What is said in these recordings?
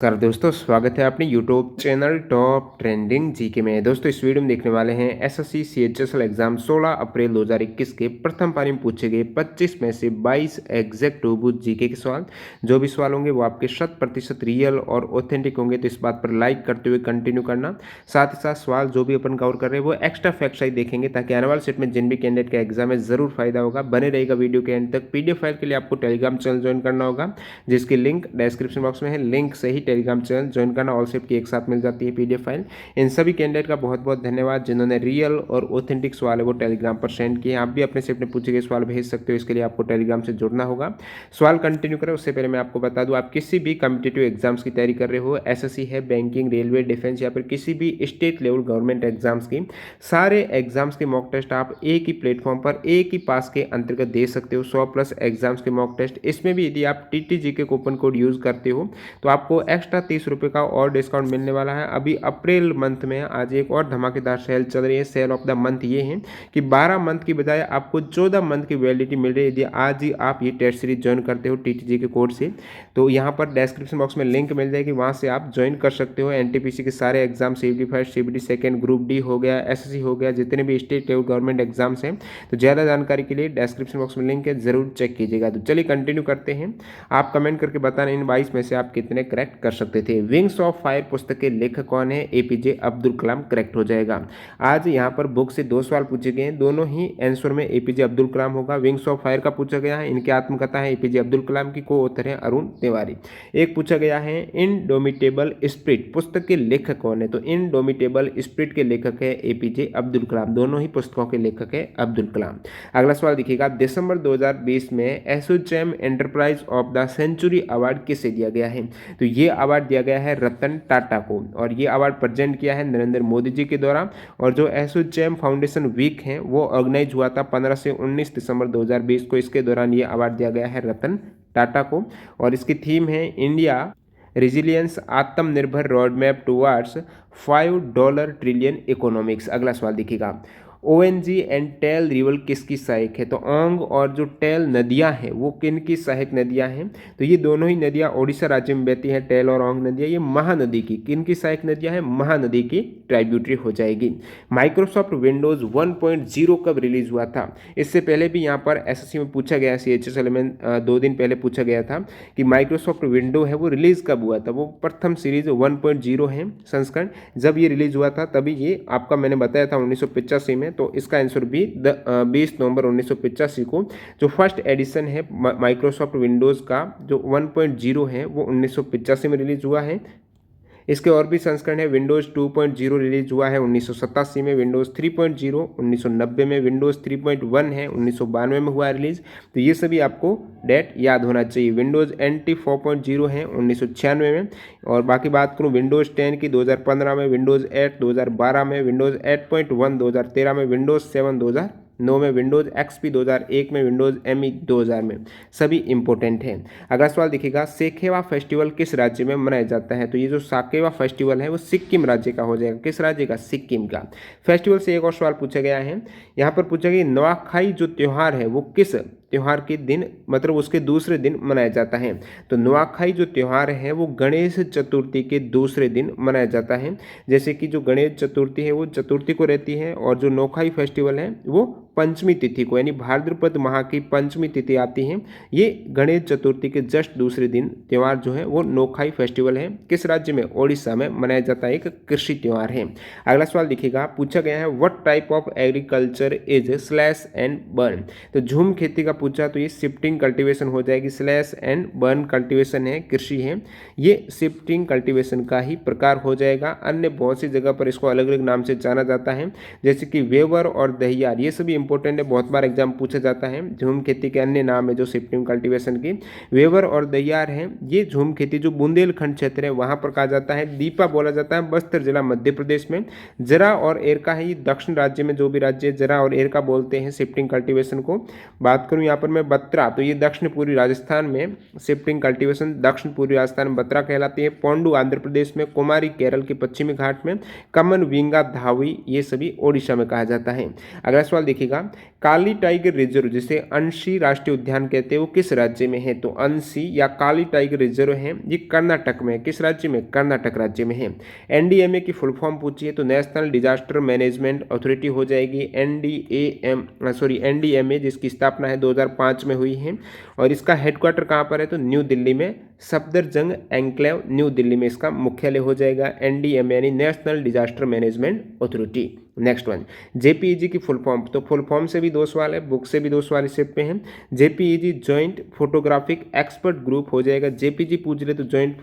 कर दोस्तों, स्वागत है अपने YouTube channel top trending GK में। दोस्तों इस वीडियो में देखने वाले हैं एसएससी सीएचएसएल एग्जाम 16 अप्रैल 2021 के प्रथम पारी में पूछे गए 25 में से 22 एग्जैक्ट टूबूथ जीके के सवाल। जो भी सवाल होंगे वो आपके 100% रियल और ऑथेंटिक होंगे, तो इस बात पर लाइक करते हुए कंटिन्यू करना। साथ ही साथ सवाल जो भी अपन कवर कर रहे हैं वो एक्स्ट्रा फैक्ट्स ही देखेंगे, ताकि आने वाले सेट में जिन भी कैंडिडेट का एग्जाम है जरूर फायदा होगा। बने रहेगा वीडियो के एंड तक। पीडीएफ फाइल के लिए आपको टेलीग्राम चैनल ज्वाइन करना होगा, जिसकी लिंक डिस्क्रिप्शन बॉक्स में है। लिंक से ही टेलीग्राम चैनल ज्वाइन करना, ऑल सेट की एक साथ मिल जाती है पीडीएफ फाइल। इन सभी कैंडिडेट का बहुत बहुत धन्यवाद जिन्होंने रियल और ऑथेंटिक सवाल है वो टेलीग्राम पर सेंड किए। आप भी अपने सेट में पूछे गए सवाल भेज सकते हो, इसके लिए आपको टेलीग्राम से जुड़ना होगा। सवाल कंटिन्यू करें उससे पहले मैं आपको बता दूं, आप किसी भी कॉम्पिटिटिव एग्जाम्स की तैयारी कर रहे हो, एसएससी है, बैंकिंग, रेलवे, डिफेंस या फिर किसी भी स्टेट लेवल गवर्नमेंट एग्जाम्स की, सारे एग्जाम्स के मॉक टेस्ट आप एक ही प्लेटफॉर्म पर एक ही पास के अंतर्गत दे सकते हो। 100+ एग्जाम्स के मॉक टेस्ट। इसमें भी यदि आप टीटीजी के कूपन कोड यूज करते हो तो आपको एक्स्ट्रा 30 रुपये का और डिस्काउंट मिलने वाला है। अभी अप्रैल मंथ में आज एक और धमाकेदार सेल चल रही है। सेल ऑफ द मंथ ये है कि 12 मंथ की बजाय आपको 14 मंथ की वैलिडिटी मिल रही है यदि आज ही आप ये टेस्ट सीरीज ज्वाइन करते हो टीटीजी के कोड से। तो यहाँ पर डिस्क्रिप्शन बॉक्स में लिंक मिल जाएगी, वहाँ से आप ज्वाइन कर सकते हो। एनटीपीसी के सारे exam, CBD first, CBD second, group D हो गया, एसएससी हो गया, जितने भी स्टेट लेवल गवर्नमेंट एग्जाम्स हैं। तो ज़्यादा जानकारी के लिए डिस्क्रिप्शन बॉक्स में लिंक है, जरूर चेक कीजिएगा। तो चलिए कंटिन्यू करते हैं। आप कमेंट करके बताना इन 22 में से आप कितने करेक्ट कर सकते थे। विंग्स ऑफ फायर पुस्तक के लेखक कौन है? एपीजे अब्दुल कलाम करेक्ट हो जाएगा। आज यहाँ पर बुक से 2 सवाल पूछे गए हैं, दोनों ही आंसर में एपीजे अब्दुल कलाम होगा। विंग्स ऑफ फायर का पूछा गया है, इनकी आत्मकथा है एपीजे अब्दुल कलाम की, को ऑथर है अरुण तिवारी। एक पूछा गया है इनडोमिटेबल स्पिरिट पुस्तक के लेखक कौन है? तो इनडोमिटेबल स्पिरिट के लेखक है एपीजे अब्दुल कलाम। दोनों ही पुस्तकों के लेखक है अब्दुल कलाम। अगला सवाल देखिएगा, दिसंबर 2020 में ASSOCHAM enterprise of the century award किसे दिया गया है? तो ये अवार्ड दिया गया है रतन टाटा को, और ये अवार्ड प्रेजेंट किया है नरेंद्र मोदी जी के द्वारा। और जो एसोचैम फाउंडेशन वीक है वो ऑर्गेनाइज हुआ था 15 से 19 दिसंबर 2020 को। इसके दौरान ये अवार्ड दिया गया है रतन टाटा को, और इसकी थीम है इंडिया रेजिलियंस आत्मनिर्भर road map towards $5 trillion economics. अगला सवाल देखिएगा, ओएनजी एंड टेल रिवर किसकी सहायक है? तो ओंग और जो टेल नदियां हैं वो किन की सहायक नदियां हैं? तो ये दोनों ही नदियां ओडिशा राज्य में बहती हैं। टेल और ओंग नदियां, ये महानदी की किन की सहायक नदियां हैं? महानदी की ट्राइब्यूटरी हो जाएगी। माइक्रोसॉफ्ट विंडोज 1.0 कब रिलीज हुआ था? इससे पहले भी यहाँ पर एसएससी में पूछा गया, सीएचएसएल में 2 दिन पहले पूछा गया था कि माइक्रोसॉफ्ट विंडो है वो रिलीज कब हुआ था। वो प्रथम सीरीज 1.0 है संस्करण, जब ये रिलीज हुआ था तभी ये आपका मैंने बताया था 1985 में। तो इसका आंसर भी 20 नवंबर 1985 को जो फर्स्ट एडिशन है माइक्रोसॉफ्ट विंडोज का जो 1.0 है वो 1985 में रिलीज हुआ है। इसके और भी संस्करण है। विंडोज 2.0 रिलीज हुआ है 1987 में, विंडोज 3.0 1990 में, विंडोज 3.1 है 1992 में हुआ है रिलीज। तो ये सभी आपको डेट याद होना चाहिए। विंडोज NT 4.0 है 1996 में, और बाकी बात करूँ विंडोज 10 की 2015 में, विंडोज 8 2012 में, विंडोज 8.1 2013 में, विंडोज 7 2009 में, विंडोज XP 2001 में, विंडोज ME 2000 में। सभी इंपॉर्टेंट हैं। अगला सवाल देखिएगा, सेखेवा फेस्टिवल किस राज्य में मनाया जाता है? तो ये जो साकेवा फेस्टिवल है वो सिक्किम राज्य का हो जाएगा। किस राज्य का? सिक्किम का। फेस्टिवल से एक और सवाल पूछा गया है, यहाँ पर पूछा गया नवाखाई जो त्यौहार है वो किस त्यौहार के दिन, मतलब उसके दूसरे दिन मनाया जाता है? तो नुआखाई जो त्यौहार है वो गणेश चतुर्थी के दूसरे दिन मनाया जाता है। जैसे कि जो गणेश चतुर्थी है वो चतुर्थी को रहती है, और जो नोखाई फेस्टिवल है वो पंचमी तिथि को, यानी भाद्रपद माह की पंचमी तिथि आती है। ये गणेश चतुर्थी के जस्ट दूसरे दिन त्यौहार जो है वो नोखाई फेस्टिवल है। किस राज्य में? ओडिशा में मनाया जाता है, एक कृषि त्यौहार है। अगला सवाल देखिएगा, पूछा गया है what type of agriculture is slash and burn? तो झूम खेती का पूछा, तो ये शिफ्टिंग कल्टीवेशन हो जाएगी। स्लैश एंड बर्न कल्टीवेशन है, कृषि है, ये शिफ्टिंग कल्टीवेशन का ही प्रकार हो जाएगा। अन्य बहुत सी जगह पर इसको अलग अलग नाम से जाना जाता है, जैसे कि वेवर और दहियार, ये सभी इंपॉर्टेंट है, बहुत बार एग्जाम पूछा जाता है। झूम खेती के अन्य नाम है जो शिफ्टिंग कल्टीवेशन की, वेवर और दहियार है। ये झूम खेती जो बुंदेलखंड क्षेत्र है वहां पर कहा जाता है। दीपा बोला जाता है बस्तर जिला मध्य प्रदेश में। जरा और एरका है ये दक्षिण राज्य में, जो भी राज्य जरा और एरका बोलते हैं शिफ्टिंग कल्टीवेशन को। बात करूं यहाँ पर मैं बत्रा, तो ये दक्षिण पूर्वी राजस्थान में शिफ्टिंग कल्टीवेशन दक्षिण पूर्वी राजस्थान में बत्रा कहलाती है। पोंडू आंध्र प्रदेश में, कुमारी केरल के पश्चिमी घाट में, कमन विंगा धावी ये सभी ओडिशा में कहा जाता है। अगला सवाल देखिएगा, काली टाइगर रिजर्व जिसे अंशी राष्ट्रीय उद्यान कहते हैं वो किस राज्य में है? तो अंशी या काली टाइगर रिजर्व है ये कर्नाटक में। किस राज्य में? कर्नाटक राज्य में है। एनडीएमए की फुल फॉर्म पूछिए तो नेशनल डिजास्टर मैनेजमेंट अथॉरिटी हो जाएगी। एनडीएमए जिसकी स्थापना है 2005 में हुई है और इसका हेडक्वार्टर कहाँ पर है? तो न्यू दिल्ली में, सफदरजंग एन्क्लेव न्यू दिल्ली में इसका मुख्यालय हो जाएगा। एनडीएमए यानी national disaster management authority. Next one, JPEG की फुल फॉर्म, तो फुल फॉर्म से भी 2 सवाल है, बुक से भी 2 सवाल इस सेट पे हैं। JPEG joint photographic expert group हो जाएगा। जेपीजी पूछ ले तो ज्वाइंट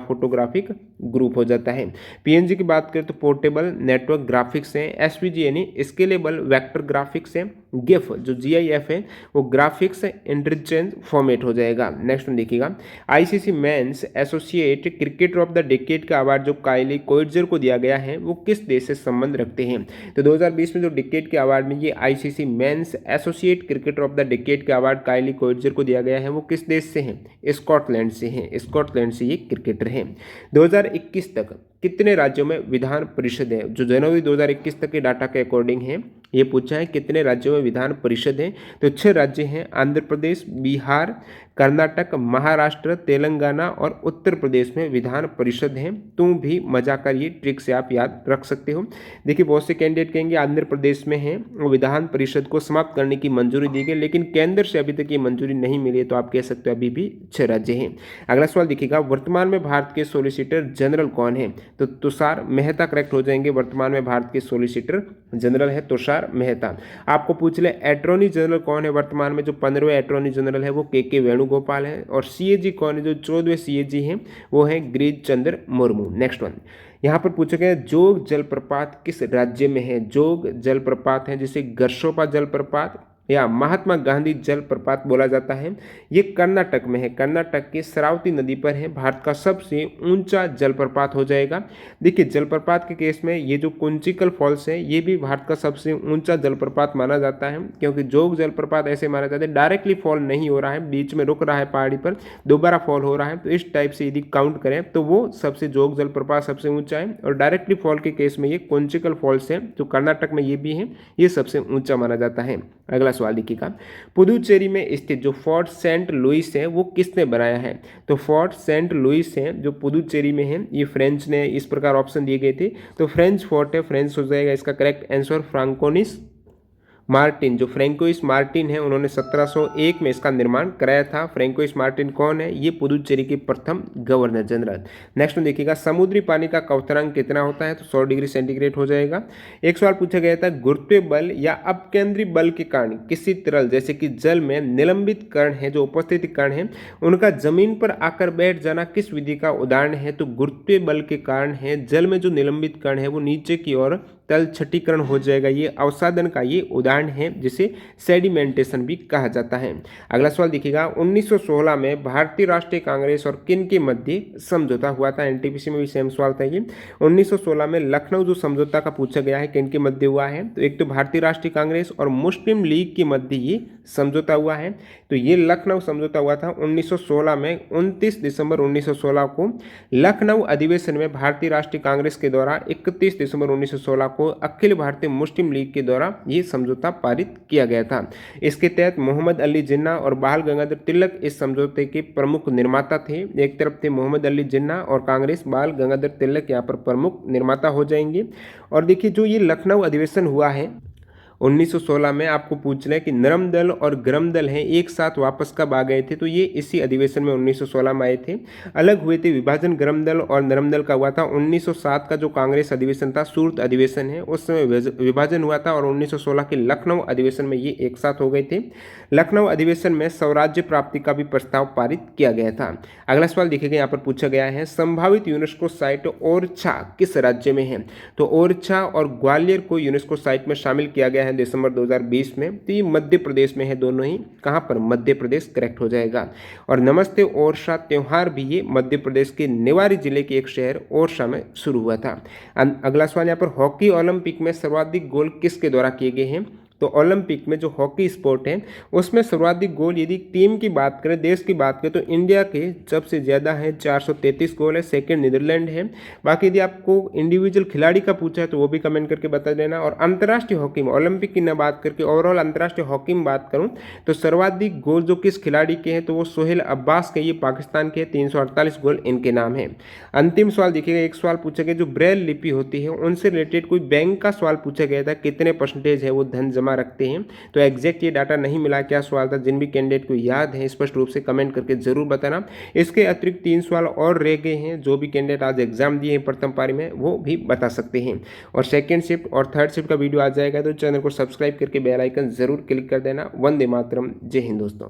फोटोग्राफिक ग्रुप हो जाता है। पीएनजी की बात करें तो पोर्टेबल नेटवर्क ग्राफिक्स है। एसवीजी यानी स्केलेबल वेक्टर ग्राफिक्स है। गिफ जो जीआईएफ है वो ग्राफिक्स इंटरचेंज फॉर्मेट हो जाएगा। नेक्स्ट वन देखिएगा, ICC men's associate cricketer of the decade का अवार्ड जो काइली कोइट्जर को दिया गया है वो किस देश से संबंध रखते हैं? तो 2020 में जो डिकेड के अवार्ड में ये ICC men's associate cricketer of the decade के अवार्ड काइली कोइट्जर को दिया गया है वो किस देश से है? स्कॉटलैंड से है। स्कॉटलैंड से ये क्रिकेटर है। 2021 तक कितने राज्यों में विधान परिषद है? जो जनवरी 2021 तक के डाटा के अकॉर्डिंग है ये पूछा है कितने राज्यों में विधान परिषद है। तो 6 राज्य हैं, आंध्र प्रदेश, बिहार, कर्नाटक, महाराष्ट्र, तेलंगाना और उत्तर प्रदेश में विधान परिषद हैं। तुम भी मजा कर ये ट्रिक से आप याद रख सकते हो। देखिए बहुत से कैंडिडेट कहेंगे आंध्र प्रदेश में है विधान परिषद को समाप्त करने की मंजूरी दी गई लेकिन केंद्र से अभी तक ये मंजूरी नहीं मिली है, तो आप कह सकते हो अभी भी 6 राज्य हैं। अगला सवाल देखिएगा, वर्तमान में भारत के सॉलिसिटर जनरल कौन है? तो तुषार मेहता करेक्ट हो जाएंगे। वर्तमान में भारत के सॉलिसिटर जनरल है तुषार मेहता। आपको पूछ ले अटॉर्नी जनरल कौन है वर्तमान में? जो 15वें अटॉर्नी जनरल है वो के वेणुगोपाल है। और सीएजी कौन है? जो 14वें सीएजी हैं वो है गिरीश चंद्र मुर्मू। नेक्स्ट वन, यहाँ पर पूछा गया जोग जलप्रपात किस राज्य में है? जोग जलप्रपात है जिसे गरशोपा जलप्रपात या महात्मा गांधी जलप्रपात बोला जाता है, ये कर्नाटक में है। कर्नाटक के शरावती नदी पर है। भारत का सबसे ऊंचा जलप्रपात हो जाएगा। देखिए जलप्रपात के केस में ये जो कुंचिकल फॉल्स है ये भी भारत का सबसे ऊंचा जलप्रपात माना जाता है, क्योंकि जोग जलप्रपात ऐसे माना जाता है डायरेक्टली फॉल नहीं हो रहा है, बीच में रुक रहा है पहाड़ी पर, दोबारा फॉल हो रहा है। तो इस टाइप से यदि काउंट करें तो वो सबसे जोग जलप्रपात सबसे ऊंचा है। और डायरेक्टली फॉल के केस में ये कुंचिकल फॉल्स है जो कर्नाटक में ये भी है, ये सबसे ऊंचा माना जाता है। अगला सवाल देखिएगा, पुदुचेरी में स्थित जो फोर्ट सेंट लुइस है वो किसने बनाया है? तो फोर्ट सेंट लुइस है जो पुदुचेरी में है ये फ्रेंच ने, इस प्रकार ऑप्शन दिए गए थे तो फ्रेंच फोर्ट है, फ्रेंच हो जाएगा इसका करेक्ट आंसर। फ्रांकोनिस मार्टिन, जो फ्रैंकोइस मार्टिन है उन्होंने 1701 में इसका निर्माण कराया था। फ्रैंकोइस मार्टिन कौन है? ये पुदुचेरी के प्रथम गवर्नर जनरल। नेक्स्ट में देखिएगा, समुद्री पानी का क्वथनांक कितना होता है? तो 100 डिग्री सेंटीग्रेड हो जाएगा। एक सवाल पूछा गया था, गुरुत्वीय बल या अपकेंद्री बल के कारण किसी तरल जैसे कि जल में निलंबित कण है, जो उपस्थित कण है उनका जमीन पर आकर बैठ जाना किस विधि का उदाहरण है? तो गुरुत्वीय बल के कारण है। जल में जो निलंबित कण है वो नीचे की ओर तल छठीकरण हो जाएगा, ये अवसादन का ये उदाहरण है जिसे सेडिमेंटेशन भी कहा जाता है। अगला सवाल देखिएगा, 1916 में भारतीय राष्ट्रीय कांग्रेस और किन के मध्य समझौता हुआ था? एनटीपीसी में भी सेम सवाल था ये। 1916 में लखनऊ जो समझौता का पूछा गया है किन के मध्य हुआ है? तो एक तो भारतीय राष्ट्रीय कांग्रेस और मुस्लिम लीग के मध्य ये समझौता हुआ है। तो ये लखनऊ समझौता हुआ था 1916 में। 29 दिसंबर 1916 को लखनऊ अधिवेशन में भारतीय राष्ट्रीय कांग्रेस के द्वारा 31 दिसंबर 1916 को अखिल भारतीय मुस्लिम लीग के द्वारा ये समझौता पारित किया गया था। इसके तहत मोहम्मद अली जिन्ना और बाल गंगाधर तिलक इस समझौते के प्रमुख निर्माता थे। एक तरफ थे मोहम्मद अली जिन्ना और कांग्रेस, बाल गंगाधर तिलक यहाँ पर प्रमुख निर्माता हो जाएंगे। और देखिए जो ये लखनऊ अधिवेशन हुआ है 1916 में, आपको पूछना है कि नरम दल और गरम दल हैं एक साथ वापस कब आ गए थे? तो ये इसी अधिवेशन में 1916 में आए थे। अलग हुए थे विभाजन गरम दल और नरम दल का हुआ था 1907 का जो कांग्रेस अधिवेशन था, सूरत अधिवेशन है, उस समय विभाजन हुआ था। और 1916 के लखनऊ अधिवेशन में ये एक साथ हो गए थे। लखनऊ अधिवेशन में स्वराज्य प्राप्ति का भी प्रस्ताव पारित किया गया था। अगला सवाल देखिएगा, यहाँ पर पूछा गया है संभावित यूनेस्को साइट ओरछा किस राज्य में है? तो ओरछा और ग्वालियर को यूनेस्को साइट में शामिल किया गया है दिसंबर 2020 में। तो ये मध्य प्रदेश में है, दोनों ही कहां पर? मध्य प्रदेश करेक्ट हो जाएगा। और नमस्ते ओरछा त्योहार भी ये मध्य प्रदेश के निवारी जिले के एक शहर ओरछा में शुरू हुआ था। अगला सवाल यहाँ पर, हॉकी ओलंपिक में सर्वाधिक गोल किसके द्वारा किए गए हैं? तो ओलंपिक में जो हॉकी स्पोर्ट है उसमें सर्वाधिक गोल यदि टीम की बात करें, देश की बात करें, तो इंडिया के सबसे ज़्यादा है, 433 गोल है। सेकंड नीदरलैंड है। बाकी यदि आपको इंडिविजुअल खिलाड़ी का पूछा है तो वो भी कमेंट करके बता देना। और अंतर्राष्ट्रीय हॉकी में, ओलंपिक की न बात करके ओवरऑल अंतर्राष्ट्रीय हॉकी में बात करूँ तो सर्वाधिक गोल जो किस खिलाड़ी के हैं तो वो सोहेल अब्बास के, ये पाकिस्तान के 348 गोल इनके नाम है। अंतिम सवाल देखिएगा, एक सवाल पूछा गया जो ब्रेल लिपि होती है उनसे रिलेटेड कोई बैंक का सवाल पूछा गया था, कितने परसेंटेज है वो धन जमा रखते हैं। तो एग्जैक्ट ये डाटा नहीं मिला, क्या सवाल था, जिन भी कैंडिडेट को याद है स्पष्ट रूप से कमेंट करके जरूर बताना। इसके अतिरिक्त 3 सवाल और रह गए हैं, जो भी कैंडिडेट आज एग्जाम दिए हैं प्रथम पारी में वो भी बता सकते हैं। और सेकेंड शिफ्ट और थर्ड शिफ्ट का वीडियो आ जाएगा तो चैनल को सब्सक्राइब करके बेल आइकन जरूर क्लिक कर देना। वंदे मातरम, जय हिंद दोस्तों।